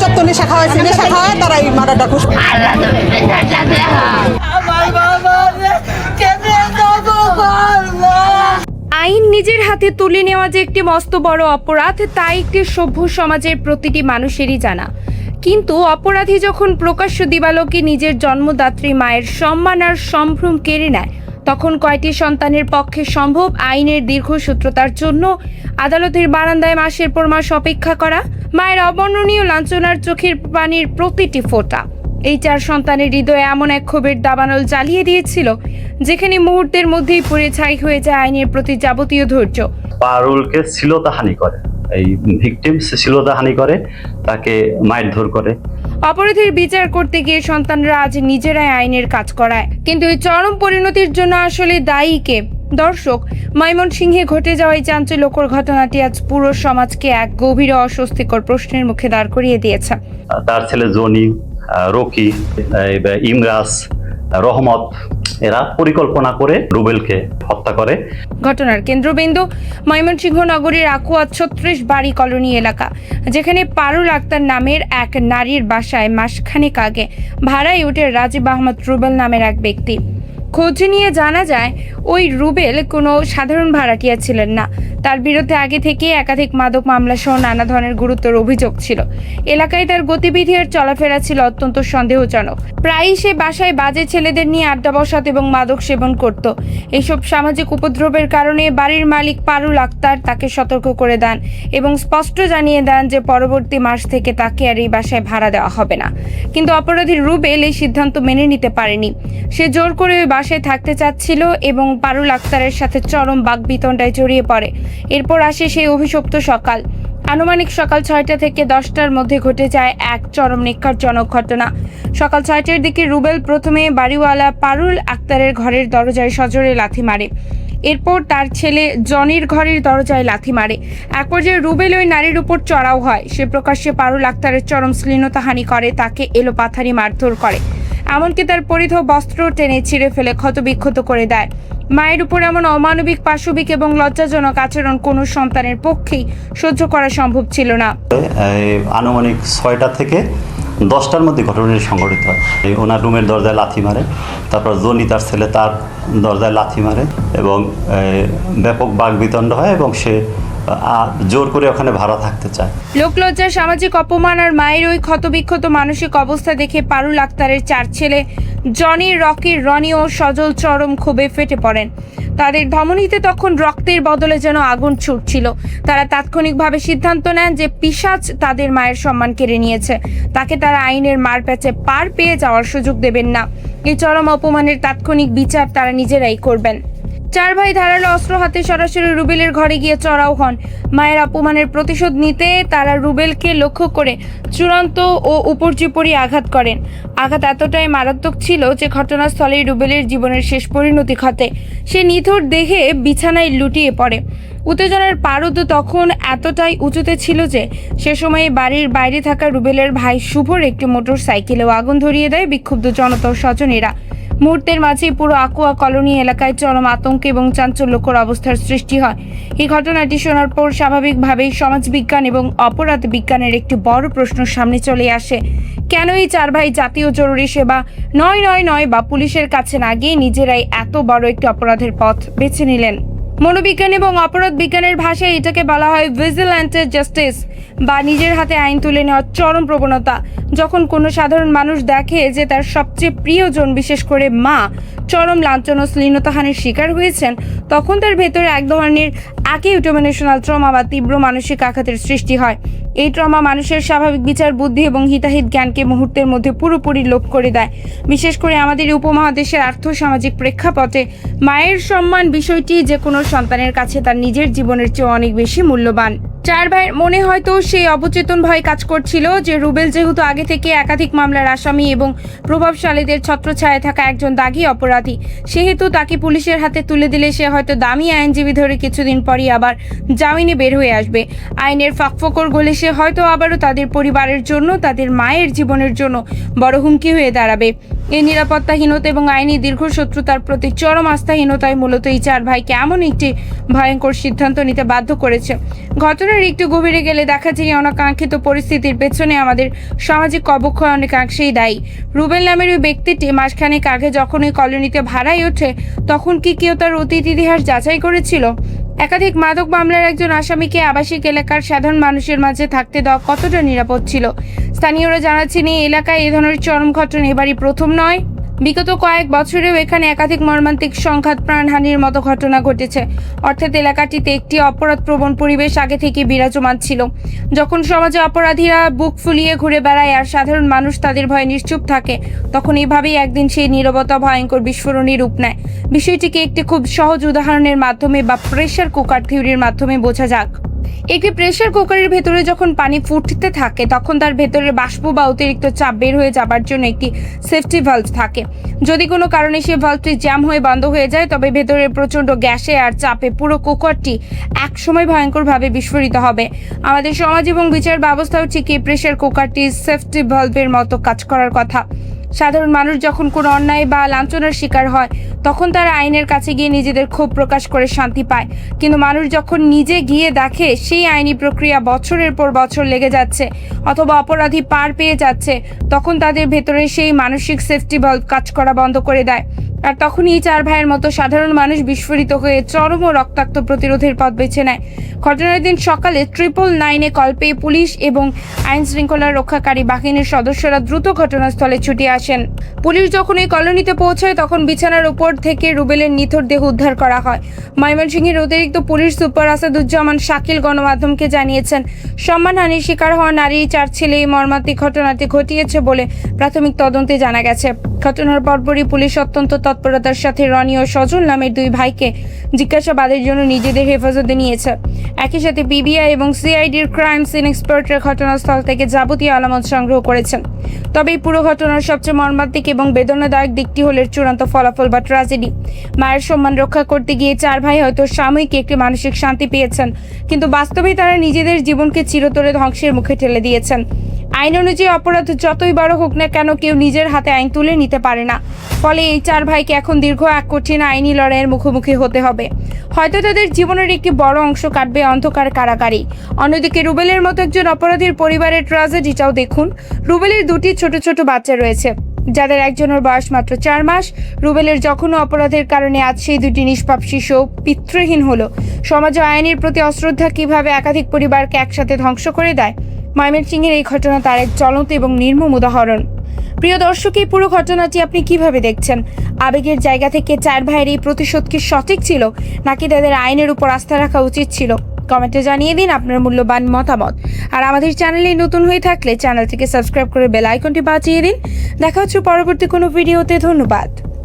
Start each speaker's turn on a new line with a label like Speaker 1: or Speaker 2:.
Speaker 1: যত নেশা খাওয়াইছে নেশা খাওয়ায় তারা এই মার্ডারটা করছে।
Speaker 2: আইন নিজের হাতে তুলে নেওয়া যে একটি মস্ত বড় অপরাধ, তা একটি সভ্য সমাজের প্রতিটি মানুষেরই জানা। কিন্তু অপরাধী যখন প্রকাশ্য দিবালোকে নিজের জন্মদাত্রী মায়ের সম্মান আর সম্ভ্রম কেড়ে নেয়, তখন কয়টি সন্তানের পক্ষে সম্ভব আইনের দীর্ঘসূত্রতার জন্য আদালতের বারান্দায় মাসের পর মাস অপেক্ষা করা? মায়ের অবর্ণনীয় লাঞ্ছনার চোখের পানির প্রতিটি ফোঁটা এই 4 সন্তানের হৃদয়ে এমন এক ক্ষোভের দাবানল জ্বালিয়ে দিয়েছিল, যেখানে মুহূর্তের মধ্যেই পুড়ে ছাই হয়ে যায় আইনের প্রতি যাবতীয় ধৈর্য।
Speaker 3: পারুলকে শ্লীলতাহানি করে, এই ভিকটিম শ্লীলতাহানি করে, তাকে মারধর করে।
Speaker 2: অপরাধীর বিচার করতে গিয়ে সন্তানরা আজ নিজেরাই আইনের কাজ করায়, কিন্তু এই চরম পরিণতির জন্য আসলে দায়ী কে? দর্শক, ময়মনসিংহে ঘটে যাওয়া এই চাঞ্চল্যকর ঘটনাটি আজ পুরো সমাজকে এক গভীর অস্বস্তিকর প্রশ্নের মুখে দাঁড় করিয়ে দিয়েছে।
Speaker 3: তার ছেলে জনি, রকি, ইমরাজ, রহমত এরা পরিকল্পনা করে রুবেলকে হত্যা করে।
Speaker 2: ঘটনার কেন্দ্রবিন্দু ময়মনসিংহ নগরীর আকুয়া 36 বাড়ি কলোনি এলাকা, যেখানে পারুল আক্তার নামের এক নারীর বাসায় মাসখানেক আগে ভাড়ায় ওঠে রাজীব আহমদ রুবেল নামের এক ব্যক্তি। খোঁজ নিয়ে জানা যায় ওই রুবেল কোনো সাধারণ ভাড়াটিয়া ছিলেন না। তার বিরুদ্ধে আগে থেকে একাধিক মাদক মামলা সহ নানা ধরনের গুরুতর অভিযোগ ছিল। এলাকায় তার গতিবিধি আর চলাফেরা ছিল অত্যন্ত সন্দেহজনক। প্রায়ই সে বাসায় বাজে ছেলেদের নিয়ে আড্ডা বসাত এবং মাদক সেবন করত। এইসব সামাজিক উপদ্রবের কারণে বাড়ির মালিক পারুল আক্তার তাকে সতর্ক করে দেন এবং স্পষ্ট জানিয়ে দেন যে পরবর্তী মাস থেকে তাকে আর এই বাসায় ভাড়া দেওয়া হবে না। কিন্তু অপরাধী রুবেল এই সিদ্ধান্ত মেনে নিতে পারেনি। সে জোর করে ওই বাসায় থাকতে চাচ্ছিল এবং পারুল আক্তারের সাথে চরম বাকবিতণ্ডায় জড়িয়ে পড়ে। এরপর আসে সেই অভিশপ্ত সকাল। আনুমানিক সকাল 6টা থেকে 10টার মধ্যে ঘটে যায় এক চরম নিখারজনক ঘটনা। সকাল 6টার দিকে রুবেল প্রথমে বাড়িওয়ালা পারুল আক্তারের ঘরের দরজায় সজোরে লাথি মারে। এরপর তার ছেলে জনির ঘরের দরজায় লাথি মারে। এক পর্যায়ে রুবেল ওই নারীর উপর চড়াও হয়। সে প্রকাশ্যে পারুল আক্তারের চরম শ্লীলতাহানি করে, তাকে এলোপাথারি মারধর করে, এমনকি তার পরিধ বস্ত্র টেনে ছিঁড়ে ফেলে ক্ষতবিক্ষত করে দেয়। মায়ের উপর এমন অমানবিক, পাশবিক এবং লজ্জাজনক আচরণ কোনো সন্তানের পক্ষেই সহ্য করা সম্ভব ছিল না।
Speaker 3: আনুমানিক 6টা থেকে 10টার মধ্যে ঘটনাটি সংঘটিত হয়। ওনার রুমের দরজায় লাথি মারে, তারপর জনি তার ছেলে তার দরজায় লাথি মারে এবং ব্যাপক বাকবিতণ্ড হয় এবং সে জোর করে ওখানে ভাড়া থাকতে চায়।
Speaker 2: লোকলজ্জা, সামাজিক অপমান আর মায়ের ওই ক্ষতবিক্ষত মানসিক অবস্থা দেখে পারুল আক্তারের 4 ছেলে জনি, রকি, রনি ও সজল চরম ক্ষোভে ফেটে পড়েন। তাদের ধমনীতে তখন রক্তের বদলে যেন আগুন ছুটছিল। তারা তাৎক্ষণিকভাবে সিদ্ধান্ত নেন যে পিশাচ তাদের মায়ের সম্মান কেড়ে নিয়েছে, তাকে তারা আইনের মারপ্যাচে পার পেয়ে যাওয়ার সুযোগ দেবেন না। এই চরম অপমানের তাৎক্ষণিক বিচার তারা নিজেরাই করবেন। 4 ভাই ধারালো অস্ত্র হাতে সরাসরি রুবেলের ঘরে গিয়ে চড়াও হন। মায়ের অপমানের প্রতিশোধ নিতে তারা রুবেলকে লক্ষ্য করে চূড়ান্ত ও উপর্যুপরি আঘাত করেন। আঘাত এতটাই মারাত্মক ছিল যে ঘটনাস্থলেই রুবেলের জীবনের শেষ পরিণতি ঘটে। সে নিথর দেহে বিছানায় লুটিয়ে পড়ে। উত্তেজনার পারদ তখন এতটাই উঁচুতে ছিল যে সে সময়ে বাড়ির বাইরে থাকা রুবেলের ভাই শুভর একটি মোটর সাইকেলেও আগুন ধরিয়ে দেয় বিক্ষুব্ধ জনতা ও স্বজনেরা। মুহূর্তের মাঝে পুরো আকুয়া কলোনি এলাকায় চরম আতঙ্ক এবং চাঞ্চল্যকর অবস্থার সৃষ্টি হয়। এই ঘটনাটি শোনার পর স্বাভাবিকভাবেই সমাজবিজ্ঞান এবং অপরাধ বিজ্ঞানের একটি বড় প্রশ্ন সামনে চলে আসে। কেন এই 4 ভাই জাতীয় জরুরি সেবা 999 বা পুলিশের কাছে না গিয়ে নিজেরাই এত বড় একটি অপরাধের পথ বেছে নিলেন? মনোবিজ্ঞান এবং অপরাধ বিজ্ঞানের ভাষায় এটাকে বলা হয় ভিজিল্যান্ট জাস্টিস বা নিজের হাতে আইন তুলে নেওয়ার চরম প্রবণতা। যখন কোনো সাধারণ মানুষ দেখে যে তার সবচেয়ে প্রিয়জন, বিশেষ করে মা, চরম লাঞ্ছন ও শ্লীলতাহানির শিকার হয়েছেন, তখন তার ভেতরে এক ধরনের অ্যাকিউট ইমোশনাল ট্রমা বা তীব্র মানসিক আঘাতের সৃষ্টি হয়। এই ট্রমা মানুষের স্বাভাবিক বিচার বুদ্ধি এবং হিতাহিত জ্ঞানকে মুহূর্তের মধ্যে পুরোপুরি লোপ করে দেয়। বিশেষ করে আমাদের উপমহাদেশের আর্থসামাজিক প্রেক্ষাপটে মায়ের সম্মান বিষয়টি যে কোনো সন্তানের কাছে তার নিজের জীবনের চেয়ে অনেক বেশি মূল্যবান। 4 ভাইয়ের মনে হয়তো সেই অবচেতন ভয় কাজ করছিল যে রুবেল যেহেতু আগে থেকে একাধিক মামলার আসামি এবং প্রভাবশালীদের ছত্রছায়ায় থাকা একজন দাগী অপরাধী, সেহেতু তাকে পুলিশের হাতে তুলে দিলে সে হয়তো দামি আইনজীবী ধরে কিছুদিন পরই আবার জামিনে বের হয়ে আসবে। আইনের ফাঁকফোকর গলে সে হয়তো আবারও তাদের পরিবারের জন্য, তাদের মায়ের জীবনের জন্য বড় হুমকি হয়ে দাঁড়াবে। এই নিরাপত্তাহীনতা এবং আইনি দীর্ঘশত্রুতার প্রতি চরম আস্থাহীনতায় মূলত এই 4 ভাইকে এমন একটি ভয়ঙ্কর সিদ্ধান্ত নিতে বাধ্য করেছে। ঘটনার একটু গভীরে গেলে দেখা যায় অনাকাঙ্ক্ষিত পরিস্থিতির পেছনে আমাদের সামাজিক অবক্ষয় অনেকাংশেই দায়ী। রুবেল নামের ওই ব্যক্তিটি মাসখানেক আগে যখন ওই কলোনিতে ভাড়ায় ওঠে তখন কি কেউ তার অতীত ইতিহাস যাচাই করেছিল? একাধিক মাদক মামলার একজন আসামিকে আবাসিক এলাকার সাধারণ মানুষের মাঝে থাকতে দেওয়া কতটা নিরাপদ ছিল? স্থানীয়রা জানাচ্ছেন এই এলাকায় এ ধরনের চরম ঘটনা এবারই প্রথম নয়। বিগত কয়েক বছরেও এখানে একাধিক মর্মান্তিক সংঘাত, প্রাণহানির মতো ঘটনা ঘটেছে। অর্থাৎ এলাকাটিতে একটি অপরাধপ্রবণ পরিবেশ আগে থেকে বিরাজমান ছিল। যখন সমাজে অপরাধীরা বুক ফুলিয়ে ঘুরে বেড়ায় আর সাধারণ মানুষ তাদের ভয়ে নিশ্চুপ থাকে, তখন এভাবেই একদিন সেই নীরবতা ভয়ঙ্কর বিস্ফোরণের রূপ নেয়। বিষয়টিকে একটি খুব সহজ উদাহরণের মাধ্যমে বা প্রেসার কুকার থিওরির মাধ্যমে বোঝা যাক। একটি প্রেসার কুকারের ভেতরে যখন পানি ফুটতে থাকে তখন তার ভেতরের বাষ্প বা অতিরিক্ত চাপ বের হয়ে যাবার জন্য একটি সেফটি ভালভ থাকে। যদি কোনো কারণে সেই ভালভটি জ্যাম হয়ে বন্ধ হয়ে যায় তবে ভেতরের প্রচণ্ড গ্যাসে আর চাপে পুরো কুকারটি একসময় ভয়ঙ্করভাবে বিস্ফোরিত হবে। আমাদের সমাজ এবং বিচার ব্যবস্থাও ঠিক এই প্রেসার কুকারটি সেফটি ভালভের মতো কাজ করার কথা। সাধারণ মানুষ যখন কোনো অন্যায় বা লাঞ্ছনার শিকার হয় তখন তারা আইনের কাছে গিয়ে নিজেদের ক্ষোভ প্রকাশ করে শান্তি পায়, কিন্তু মানুষ যখন নিজে গিয়ে দেখে সেই আইনি প্রক্রিয়া বছরের পর বছর লেগে যাচ্ছে অথবা অপরাধী পার পেয়ে যাচ্ছে, তখন তাদের ভেতরে সেই মানসিক সেফটি ভালভ কাজ করা বন্ধ করে দেয়। আর তখনই এই 4 ভাইয়ের মতো সাধারণ মানুষ বিস্ফোরিত হয়ে চরম ও রক্তাক্ত প্রতিরোধের পথ বেছে নেয়। ঘটনার দিন সকালে 999-এ কল পেয়ে পুলিশ এবং আইন শৃঙ্খলা রক্ষাকারী বাহিনীর সদস্যরা দ্রুত ঘটনাস্থলে ছুটে আসেন। পুলিশ যখন এই কলোনিতে পৌঁছায় তখন বিছানার উপর থেকে রুবেলের নিথর দেহ উদ্ধার করা হয়। ময়মনসিংহের অতিরিক্ত পুলিশ সুপার আসাদুজ্জামান শাকিল গণমাধ্যমকে জানিয়েছেন, সম্মানহানির শিকার হওয়া নারীর 4 ছেলে এই মর্মান্তিক ঘটনাটি ঘটিয়েছে বলে প্রাথমিক তদন্তে জানা গেছে। ঘটনার পরপরই পুলিশ অত্যন্ত তৎপরতার সাথে রনি ও সজল নামের 2 ভাইকে জিজ্ঞাসাবাদের জন্য নিজেদের হেফাজতে নিয়েছে। একই সাথে পিবিআই এবং সিআইডির ক্রাইম সিন এক্সপার্টরা ঘটনাস্থল থেকে যাবতীয় আলামত সংগ্রহ করেছেন। তবে এই পুরো ঘটনার সবচেয়ে মর্মান্তিক এবং বেদনাদায়ক দিকটি হল চূড়ান্ত ফলাফল বা ট্র্যাজেডি। মায়ের সম্মান রক্ষা করতে গিয়ে 4 ভাই হয়তো সাময়িক একটি মানসিক শান্তি পেয়েছেন, কিন্তু বাস্তবেই তারা নিজেদের জীবনকে চিরতরে ধ্বংসের মুখে ঠেলে দিয়েছেন। আইন অনুযায়ী অপরাধ যতই বড় হোক না কেন কেউ নিজের হাতে আইন তুলে নিতে পারে না। ফলে এই 4 ভাইকে এখন দীর্ঘ এক কঠিন আইনি লড়াইয়ের মুখোমুখি হতে হবে। হয়তো তাদের জীবনের একটি বড় অংশ কাটবে অন্ধকার কারাগারে। অন্যদিকে রুবেলের মতো একজন অপরাধীর পরিবারের ট্র্যাজেডিটাও দেখুন। রুবেলের 2টি ছোট ছোট বাচ্চা রয়েছে, যাদের একজনের বয়স মাত্র 4 মাস। রুবেলের জঘন্য অপরাধের কারণে আজ সেই 2টি নিষ্পাপ শিশু পিতৃহীন হলো। সমাজ ও আইনের প্রতি অশ্রদ্ধা কিভাবে একাধিক পরিবারকে একসাথে ধ্বংস করে দেয়, ময়মনসিংহের এই ঘটনা তার এক জ্বলন্ত এবং নির্মম উদাহরণ। প্রিয় দর্শক, এই পুরো ঘটনাটি আপনি কিভাবে দেখছেন? আবেগের জায়গা থেকে 4 ভাইয়ের এই প্রতিশোধ কি সঠিক ছিল, নাকি তাদের আইনের উপর আস্থা রাখা উচিত ছিল? কমেন্টে জানিয়ে দিন আপনার মূল্যবান মতামত। আর আমাদের চ্যানেলে নতুন হয়ে থাকলে চ্যানেলটিকে সাবস্ক্রাইব করে বেল আইকনটি বাজিয়ে দিন। দেখা হচ্ছে পরবর্তী কোনো ভিডিওতে। ধন্যবাদ।